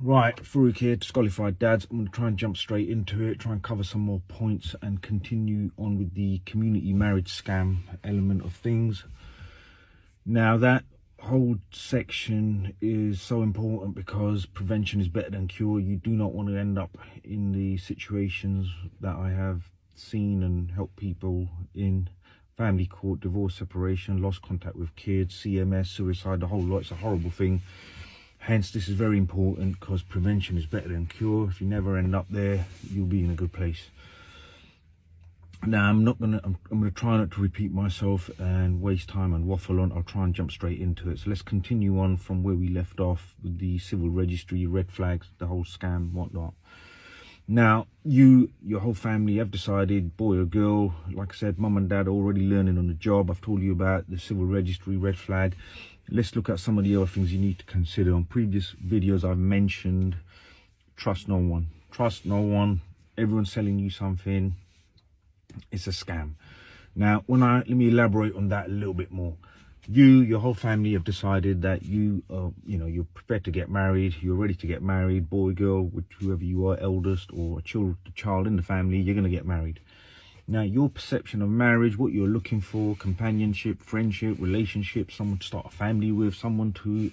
Right, Farouk here, Disqualified Dads. I'm going to try and jump straight into it, try and cover some more points and continue on with the community marriage scam element of things. Now, that whole section is so important because prevention is better than cure. You do not want to end up in the situations that I have seen and helped people in: family court, divorce, separation, lost contact with kids, CMS, suicide, the whole lot. It's a horrible thing. Hence, this is very important because prevention is better than cure. If you never end up there, you'll be in a good place. Now, I'm gonna try not to repeat myself and waste time and waffle on. I'll try and jump straight into it. So let's continue on from where we left off with the civil registry, red flags, the whole scam, whatnot. Now, your whole family have decided, boy or girl, like I said, mum and dad are already learning on the job. I've told you about the civil registry, red flag. Let's look at some of the other things you need to consider. On previous videos, I've mentioned trust no one. Trust no one. Everyone's selling you something. It's a scam. Now, let me elaborate on that a little bit more. Your whole family have decided that you're prepared to get married. You're ready to get married, boy, girl, whoever you are, eldest or a child in the family, you're going to get married. Now, your perception of marriage, what you're looking for: companionship, friendship, relationship, someone to start a family with, someone to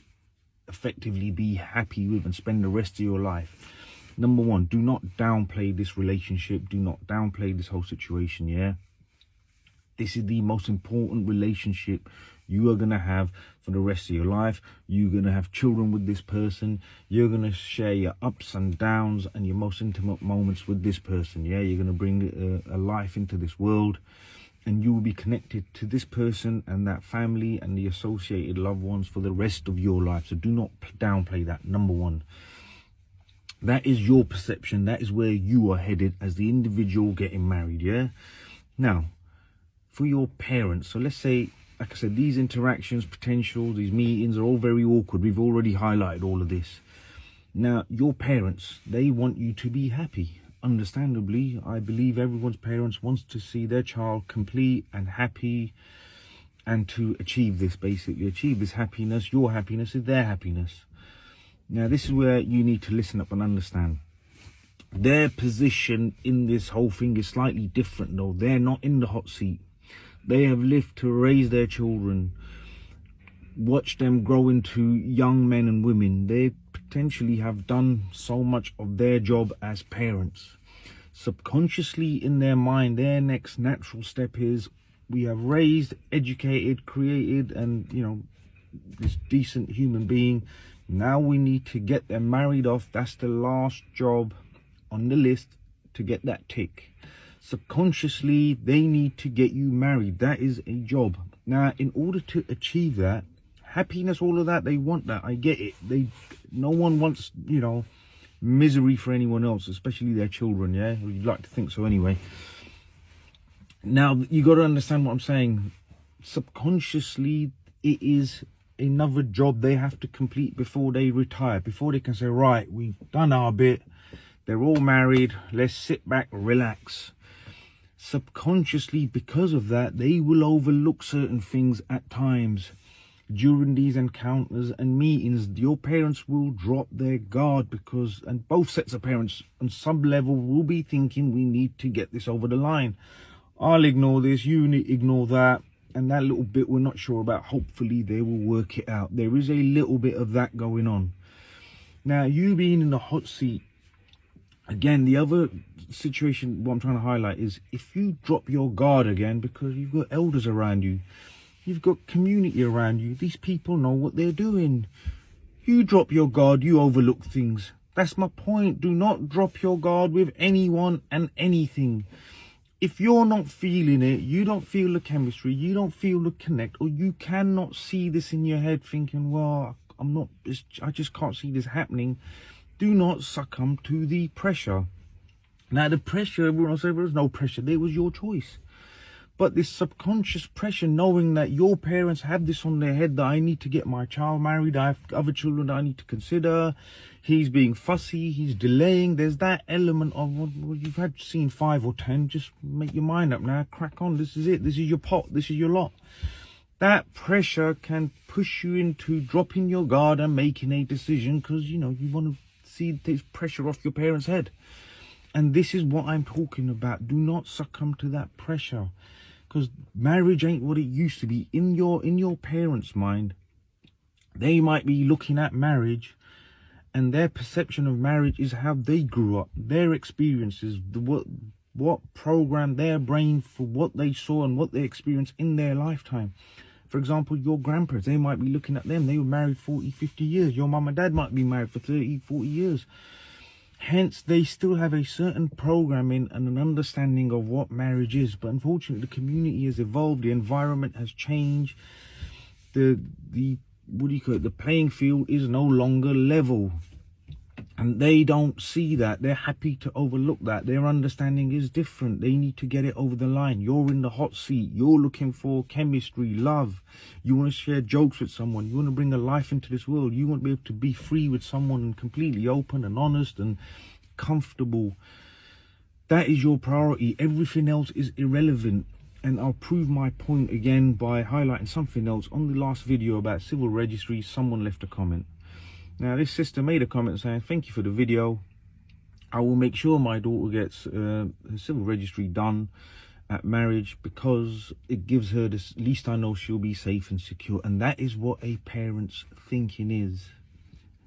effectively be happy with and spend the rest of your life. Number one, do not downplay this relationship. Do not downplay this whole situation, yeah? This is the most important relationship you are going to have for the rest of your life. You're going to have children with this person. You're going to share your ups and downs and your most intimate moments with this person. Yeah, you're going to bring a life into this world, and you will be connected to this person and that family and the associated loved ones for the rest of your life. So do not downplay that. Number one, that is your perception. That is where you are headed as the individual getting married. Yeah. Now, for your parents, so let's say, like I said, these interactions, potentials, these meetings are all very awkward. We've already highlighted all of this. Now, your parents, they want you to be happy. Understandably, I believe everyone's parents wants to see their child complete and happy, and to achieve this, basically achieve this happiness. Your happiness is their happiness. Now, this is where you need to listen up and understand. Their position in this whole thing is slightly different, though. They're not in the hot seat. They have lived to raise their children, watch them grow into young men and women. They potentially have done so much of their job as parents. Subconsciously in their mind, their next natural step is, we have raised, educated, created, and, this decent human being. Now we need to get them married off. That's the last job on the list, to get that tick. Subconsciously, they need to get you married. That is a job. Now, in order to achieve that, happiness, all of that, they want that. I get it. No one wants, misery for anyone else, especially their children, yeah? You'd like to think so anyway. Now, you got to understand what I'm saying. Subconsciously, it is another job they have to complete before they retire, before they can say, right, we've done our bit. They're all married. Let's sit back, relax. Subconsciously, because of that, they will overlook certain things at times. During these encounters and meetings, your parents will drop their guard and both sets of parents on some level will be thinking, we need to get this over the line. I'll ignore this, you ignore that, and that little bit we're not sure about. Hopefully they will work it out. There is a little bit of that going on. Now, you being in the hot seat, again, the other situation, what I'm trying to highlight is, if you drop your guard again, because you've got elders around you, you've got community around you, these people know what they're doing. You drop your guard, you overlook things. That's my point. Do not drop your guard with anyone and anything. If you're not feeling it, you don't feel the chemistry, you don't feel the connect, or you cannot see this in your head thinking, well, I just can't see this happening, do not succumb to the pressure. Now, the pressure, everyone will say, there was no pressure. There was your choice. But this subconscious pressure, knowing that your parents have this on their head, that I need to get my child married, I have other children that I need to consider, he's being fussy, he's delaying. There's that element of, well, you've had seen 5 or 10, just make your mind up now, crack on, this is it, this is your pot, this is your lot. That pressure can push you into dropping your guard and making a decision, because, you want to see it takes pressure off your parents' head. And this is what I'm talking about. Do not succumb to that pressure, because marriage ain't what it used to be. In your parents' mind, they might be looking at marriage, and their perception of marriage is how they grew up, their experiences, what programmed their brain for what they saw and what they experienced in their lifetime. For example, your grandparents, they might be looking at them. They were married 40, 50 years. Your mum and dad might be married for 30, 40 years. Hence, they still have a certain programming and an understanding of what marriage is. But unfortunately, the community has evolved. The environment has changed. The playing field is no longer level. And they don't see that. They're happy to overlook that. Their understanding is different. They need to get it over the line. You're in the hot seat. You're looking for chemistry, love. You want to share jokes with someone. You want to bring a life into this world. You want to be able to be free with someone and completely open and honest and comfortable. That is your priority. Everything else is irrelevant. And I'll prove my point again by highlighting something else. On the last video about civil registry, someone left a comment. Now, this sister made a comment saying, "Thank you for the video. I will make sure my daughter gets her civil registry done at marriage because it gives her this, at least I know she'll be safe and secure." And that is what a parent's thinking is.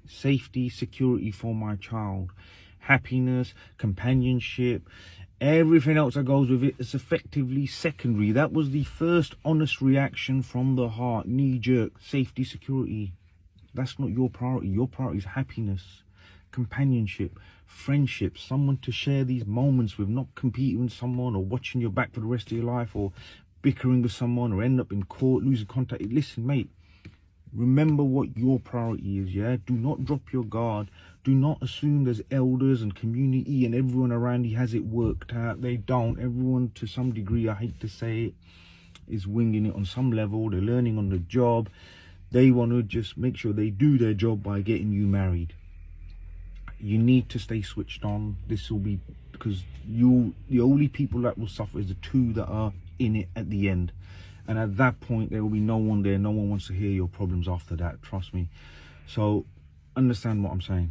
Safety, security for my child. Happiness, companionship, everything else that goes with it is effectively secondary. That was the first honest reaction from the heart. Knee-jerk, safety, security. That's not your priority. Your priority is happiness, companionship, friendship, someone to share these moments with, not competing with someone or watching your back for the rest of your life or bickering with someone or end up in court, losing contact. Listen, mate, remember what your priority is, yeah? Do not drop your guard. Do not assume there's elders and community and everyone around you has it worked out. They don't. Everyone, to some degree, I hate to say it, is winging it on some level. They're learning on the job. They want to just make sure they do their job by getting you married. You need to stay switched on. This will be, because the only people that will suffer is the two that are in it at the end. And at that point, there will be no one there. No one wants to hear your problems after that. Trust me. So understand what I'm saying.